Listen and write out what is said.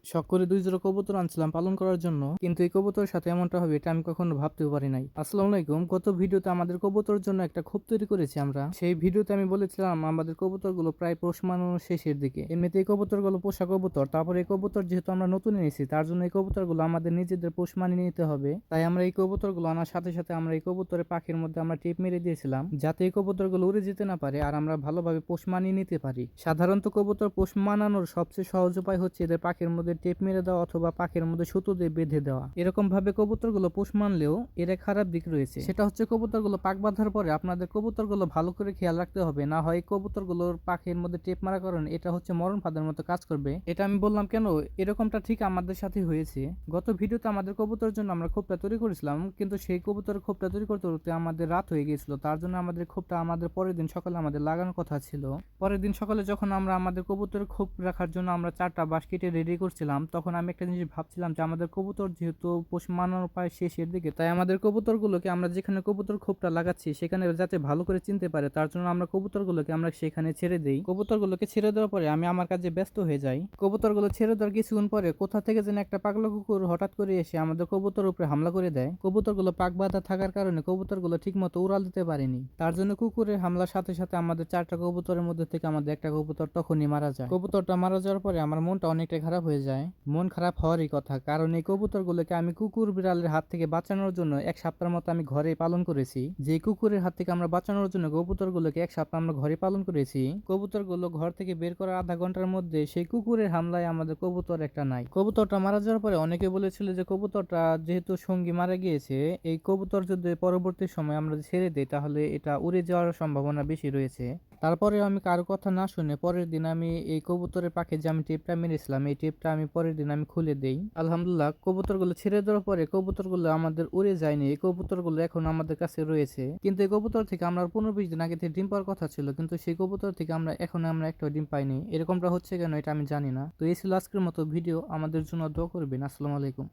শখ করে ২ জোড়া কবুতর আনছিলাম পালন করার জন্য, কিন্তু এই কবুতরের সাথে এমনটা হবে এটা আমি কখনো ভাবতেও পারি নাই। আসসালামু আলাইকুম। গত ভিডিওতে আমাদের কবুতরের জন্য একটা খোপ তৈরি করেছি আমরা। সেই ভিডিওতে আমি বলেছিলাম আমাদের কবুতরগুলো প্রায় পোষ মানানোর শেষের দিকে। এমনিতে এই কবুতরগুলো পোষা কবুতর, তারপর এই কবুতর যেহেতু আমরা নতুন এনেছি তার জন্য এই কবুতরগুলো আমাদের নিজেদের পোষ মানিয়ে নিতে হবে। তাই আমরা এই কবুতরগুলো আনার সাথে সাথে আমরা এই কবুতরের পাখির মধ্যে আমরা টিপ মেরে দিয়েছিলাম যাতে এই কবুতরগুলো উড়ে যেতে না পারে আর আমরা ভালোভাবে পোষ মানিয়ে নিতে পারি। সাধারণত কবুতর পোষ মানানোর সবচেয়ে সহজ উপায় হচ্ছে এদের পাখির মধ্যে টেপ মেরে দেওয়া অথবা পাখির মধ্যে সুতো দিয়ে বেঁধে দেওয়া। এরকম ভাবে কবুতরগুলো পোষ মানলেও এর এক খারাপ দিক রয়েছে, সেটা হচ্ছে কবুতরগুলো পাক বাঁধার পরে আপনাদের কবুতরগুলো ভালো করে খেয়াল রাখতে হবে, না হয় কবুতরগুলোর পাখির মধ্যে টেপ মারার কারণে এটা হচ্ছে মরণ ফাঁদের মতো কাজ করবে। এটা আমি বললাম কেন, এরকমটা ঠিক আমাদের সাথে হয়েছে। গত ভিডিওতে আমাদের কবুতরের জন্য আমরা খোপটা তৈরি করেছিলাম, কিন্তু সেই কবুতরের খোপটা তৈরি করতে করতে আমাদের রাত হয়ে গিয়েছিল। তার জন্য আমাদের খোপটা আমাদের পরের দিন সকালে আমাদের লাগানোর কথা ছিল। পরের দিন সকালে যখন আমরা আমাদের কবুতরের খোপ রাখার জন্য আমরা 4টা বাঁশ কেটে রেডি করছিলাম, তখন আমি একটা জিনিস ভাবছিলাম যে আমাদের কবুতর যেহেতু পোষ মানানোর প্রায় শেষের দিকে, তাই আমাদের কবুতরগুলোকে আমরা যেখানে কবুতর খোপটা লাগাচ্ছি সেখানে যাতে ভালো করে চিনতে পারে তার জন্য আমরা কবুতরগুলোকে আমরা সেখানে ছেড়ে দেই। কবুতরগুলোকে ছেড়ে দেওয়ার পরে আমি আমার কাজে ব্যস্ত হয়ে যাই। কবুতরগুলো ছেড়ে দেওয়ার কিছুক্ষণ পরে কোথা থেকে যেন একটা পাগলা কুকুর হঠাৎ করে এসে আমাদের কবুতরের উপরে হামলা করে দেয়। কবুতরগুলো পাক বাঁধা থাকার কারণে কবুতরগুলো ঠিক মতো উড়াল দিতে পারেনি। তার জন্য কুকুরের হামলার সাথে সাথে আমাদের 4টা কবুতরের মধ্যে থেকে আমাদের একটা কবুতর তখনই মারা যায়। কবুতরটা মারা যাওয়ার পরে আমার মনটা অনেকটা খারাপ হয়ে যায়। মন খারাপ হওয়ারই কথা, কারণ এই কবুতরগুলোকে আমি কুকুর বিড়ালের হাত থেকে বাঁচানোর জন্য 1 সপ্তাহের মতো আমি ঘরে পালন করেছি। যে কুকুরের হাত থেকে আমরা বাঁচানোর জন্য কবুতরগুলোকে 1 সপ্তাহ আমরা ঘরে পালন করেছি, কবুতরগুলো ঘর থেকে বের করার আধা ঘন্টার মধ্যে সেই কুকুরের হামলায় আমাদের কবুতর একটা নাই। কবুতরটা মারা যাওয়ার পরে অনেকে বলেছিল যে কবুতরটা যেহেতু সঙ্গী মারা গিয়েছে, এই কবুতর যদি পরবর্তী সময় আমরা ছেড়ে দিই তাহলে এটা উড়ে যাওয়ার সম্ভাবনা বেশি রয়েছে। তারপরে আমি কারো কথা না শুনে পরের দিন আমি এই কবুতরের পাখে যে আমি টেপটা মেরেছিলাম এই টেপটা আমি পরের দিন আমি খুলে দেই। আলহামদুলিল্লাহ, কবুতরগুলো ছেড়ে দেওয়ার পরে কবুতরগুলো আমাদের উড়ে যায়নি, এই কবুতরগুলো এখন আমাদের কাছে রয়েছে। কিন্তু এই কবুতর থেকে আমরা 15-20 দিন আগে থেকে ডিম পাওয়ার কথা ছিল, কিন্তু সেই কবুতর থেকে আমরা একটা ডিম পাইনি। এরকমটা হচ্ছে কেন এটা আমি জানি না। তো এই ছিল আজকের মতো ভিডিও। আমাদের জন্য দোয়া করবেন। আসসালামু আলাইকুম।